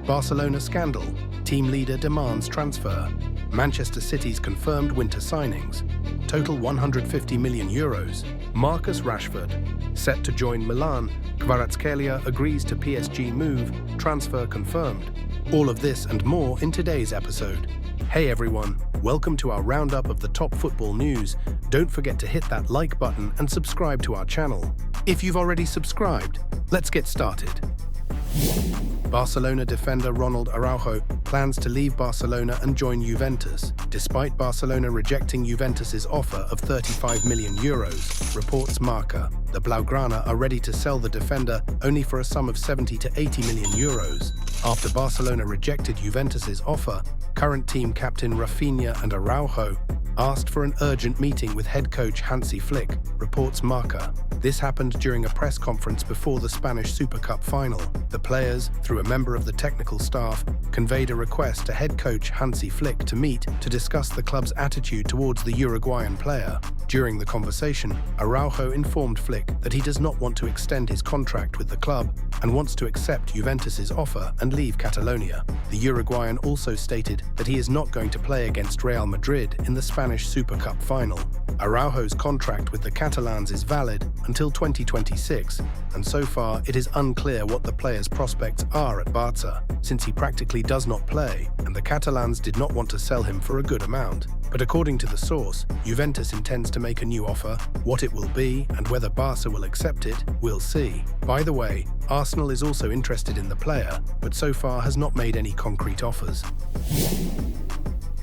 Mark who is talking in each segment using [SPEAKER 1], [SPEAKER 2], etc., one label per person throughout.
[SPEAKER 1] Barcelona scandal. Team leader demands transfer. Manchester City's confirmed winter signings. Total €150 million. Marcus Rashford. Set to join Milan. Kvaratskhelia agrees to PSG move. Transfer confirmed. All of this and more in today's episode. Hey everyone, welcome to our roundup of the top football news. Don't forget to hit that like button and subscribe to our channel. If you've already subscribed, let's get started. Barcelona defender Ronald Araujo plans to leave Barcelona and join Juventus, despite Barcelona rejecting Juventus's offer of €35 million, reports Marca. The Blaugrana are ready to sell the defender only for a sum of €70 to €80 million. After Barcelona rejected Juventus's offer, current team captain Rafinha and Araujo asked for an urgent meeting with head coach Hansi Flick, reports Marca. This happened during a press conference before the Spanish Super Cup final. The players, through a member of the technical staff, conveyed a request to head coach Hansi Flick to meet to discuss the club's attitude towards the Uruguayan player. During the conversation, Araujo informed Flick that he does not want to extend his contract with the club and wants to accept Juventus's offer and leave Catalonia. The Uruguayan also stated that he is not going to play against Real Madrid in the Spanish Super Cup final. Araujo's contract with the Catalans is valid until 2026, and so far it is unclear what the player's prospects are at Barca, since he practically does not play, and the Catalans did not want to sell him for a good amount. But according to the source, Juventus intends to make a new offer. What it will be and whether Barca will accept it, we'll see. By the way, Arsenal is also interested in the player, but so far has not made any concrete offers.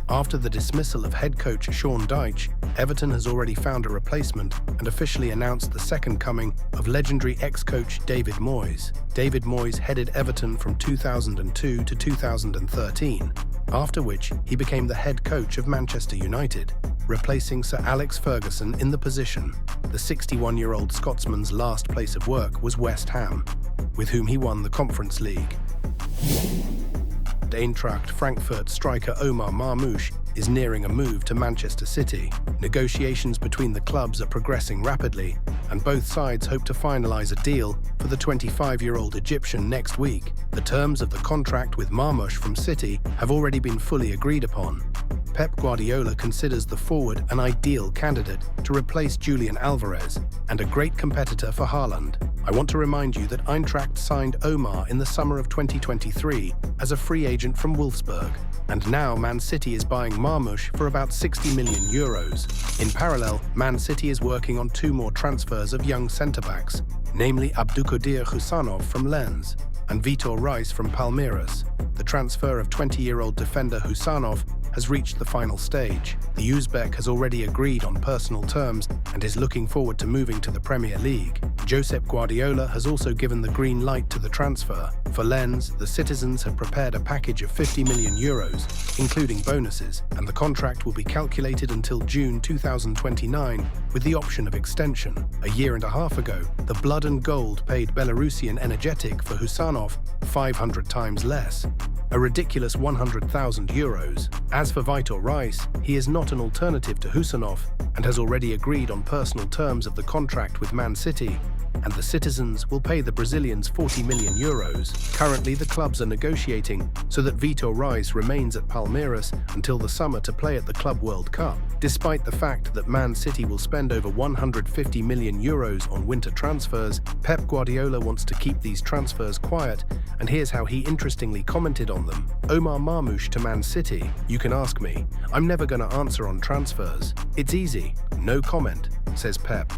[SPEAKER 1] After the dismissal of head coach Sean Dyche, Everton has already found a replacement and officially announced the second coming of legendary ex-coach David Moyes. David Moyes headed Everton from 2002 to 2013, after which he became the head coach of Manchester United, replacing Sir Alex Ferguson in the position. The 61-year-old Scotsman's last place of work was West Ham, with whom he won the Conference League. Eintracht Frankfurt striker Omar Marmoush is nearing a move to Manchester City. Negotiations between the clubs are progressing rapidly, and both sides hope to finalize a deal for the 25-year-old Egyptian next week. The terms of the contract with Marmoush from City have already been fully agreed upon. Pep Guardiola considers the forward an ideal candidate to replace Julian Alvarez and a great competitor for Haaland. I want to remind you that Eintracht signed Omar in the summer of 2023 as a free agent from Wolfsburg, and now Man City is buying Marmoush for about €60 million. In parallel, Man City is working on two more transfers of young centre-backs, namely Abdulkadir Husanov from Lens and Vitor Reis from Palmeiras. The transfer of 20-year-old defender Husanov has reached the final stage. The Uzbek has already agreed on personal terms and is looking forward to moving to the Premier League. Josep Guardiola has also given the green light to the transfer. For Lens, the citizens have prepared a package of €50 million, including bonuses, and the contract will be calculated until June 2029 with the option of extension. A year and a half ago, the Blood and Gold paid Belarusian Energetic for Husanov 500 times less, a ridiculous €100,000. As for Vitor Reis, he is not an alternative to Husanov and has already agreed on personal terms of the contract with Man City, and the citizens will pay the Brazilians €40 million. Currently, the clubs are negotiating so that Vitor Reis remains at Palmeiras until the summer to play at the Club World Cup. Despite the fact that Man City will spend over €150 million on winter transfers, Pep Guardiola wants to keep these transfers quiet, and here's how he interestingly commented on them. Omar Marmoush to Man City. You can ask me. I'm never going to answer on transfers. It's easy. No comment, says Pep.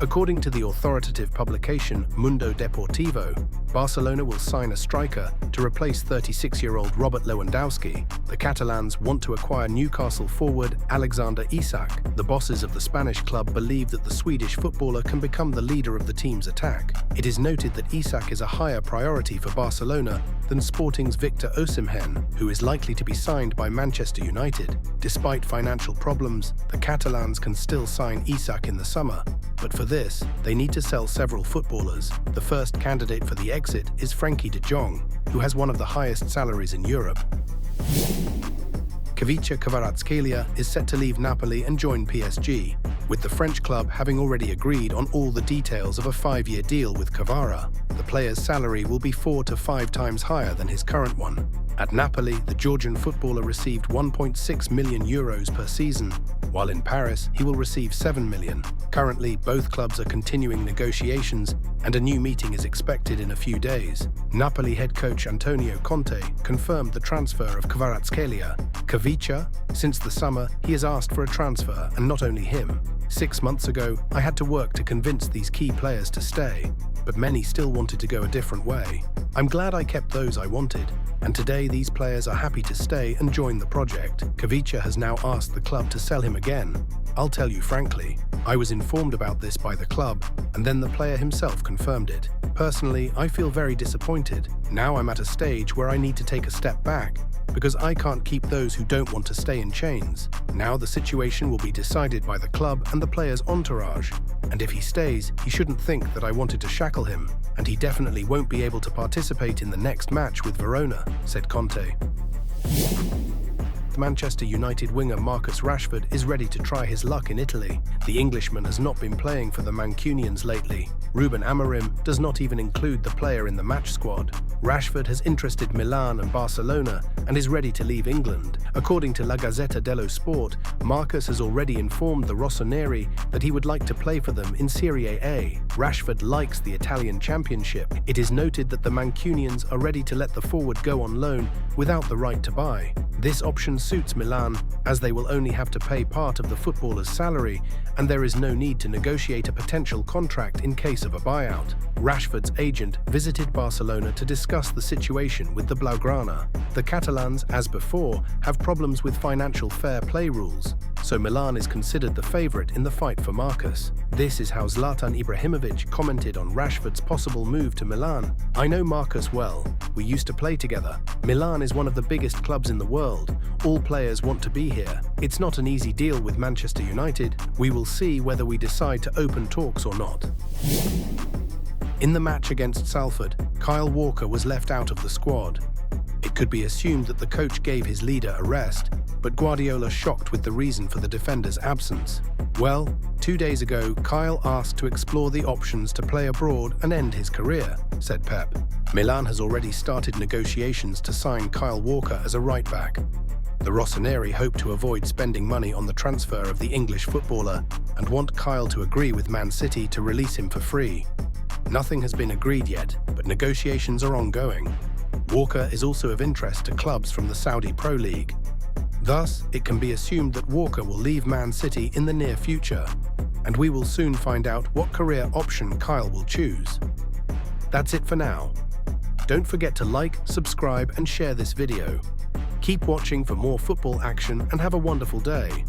[SPEAKER 1] According to the authoritative publication Mundo Deportivo, Barcelona will sign a striker to replace 36-year-old Robert Lewandowski. The Catalans want to acquire Newcastle forward Alexander Isak. The bosses of the Spanish club believe that the Swedish footballer can become the leader of the team's attack. It is noted that Isak is a higher priority for Barcelona than Sporting's Victor Osimhen, who is likely to be signed by Manchester United. Despite financial problems, the Catalans can still sign Isak in the summer, but for this, they need to sell several footballers. The first candidate for the exit is Frenkie de Jong, who has one of the highest salaries in Europe. Kvaratskhelia is set to leave Napoli and join PSG, with the French club having already agreed on all the details of a 5-year deal with Kvara. The player's salary will be 4 to 5 times higher than his current one. At Napoli, the Georgian footballer received €1.6 million per season, while in Paris, he will receive €7 million. Currently, both clubs are continuing negotiations, and a new meeting is expected in a few days. Napoli head coach Antonio Conte confirmed the transfer of Kvaratskhelia. Since the summer, he has asked for a transfer, and not only him. 6 months ago, I had to work to convince these key players to stay, but many still wanted to go a different way. I'm glad I kept those I wanted, and today these players are happy to stay and join the project. Kvaratskhelia has now asked the club to sell him again. I'll tell you frankly, I was informed about this by the club, and then the player himself confirmed it. Personally, I feel very disappointed. Now I'm at a stage where I need to take a step back, because I can't keep those who don't want to stay in chains. Now the situation will be decided by the club and the player's entourage, and if he stays, he shouldn't think that I wanted to shackle him, and he definitely won't be able to participate in the next match with Verona, said Conte. The Manchester United winger Marcus Rashford is ready to try his luck in Italy. The Englishman has not been playing for the Mancunians lately. Ruben Amorim does not even include the player in the match squad. Rashford has interested Milan and Barcelona and is ready to leave England. According to La Gazzetta dello Sport, Marcus has already informed the Rossoneri that he would like to play for them in Serie A. Rashford likes the Italian Championship. It is noted that the Mancunians are ready to let the forward go on loan without the right to buy. This option suits Milan, as they will only have to pay part of the footballer's salary, and there is no need to negotiate a potential contract in case of a buyout. Rashford's agent visited Barcelona to discuss the situation with the Blaugrana. The Catalans, as before, have problems with financial fair play rules, so Milan is considered the favourite in the fight for Marcus. This is how Zlatan Ibrahimovic commented on Rashford's possible move to Milan. "I know Marcus well. We used to play together. Milan is one of the biggest clubs in the world. All players want to be here. It's not an easy deal with Manchester United. We will see whether we decide to open talks or not." In the match against Salford, Kyle Walker was left out of the squad. It could be assumed that the coach gave his leader a rest, but Guardiola shocked with the reason for the defender's absence. Well, 2 days ago, Kyle asked to explore the options to play abroad and end his career, said Pep. Milan has already started negotiations to sign Kyle Walker as a right-back. The Rossoneri hope to avoid spending money on the transfer of the English footballer and want Kyle to agree with Man City to release him for free. Nothing has been agreed yet, but negotiations are ongoing. Walker is also of interest to clubs from the Saudi Pro League. Thus, it can be assumed that Walker will leave Man City in the near future, and we will soon find out what career option Kyle will choose. That's it for now. Don't forget to like, subscribe, and share this video. Keep watching for more football action and have a wonderful day.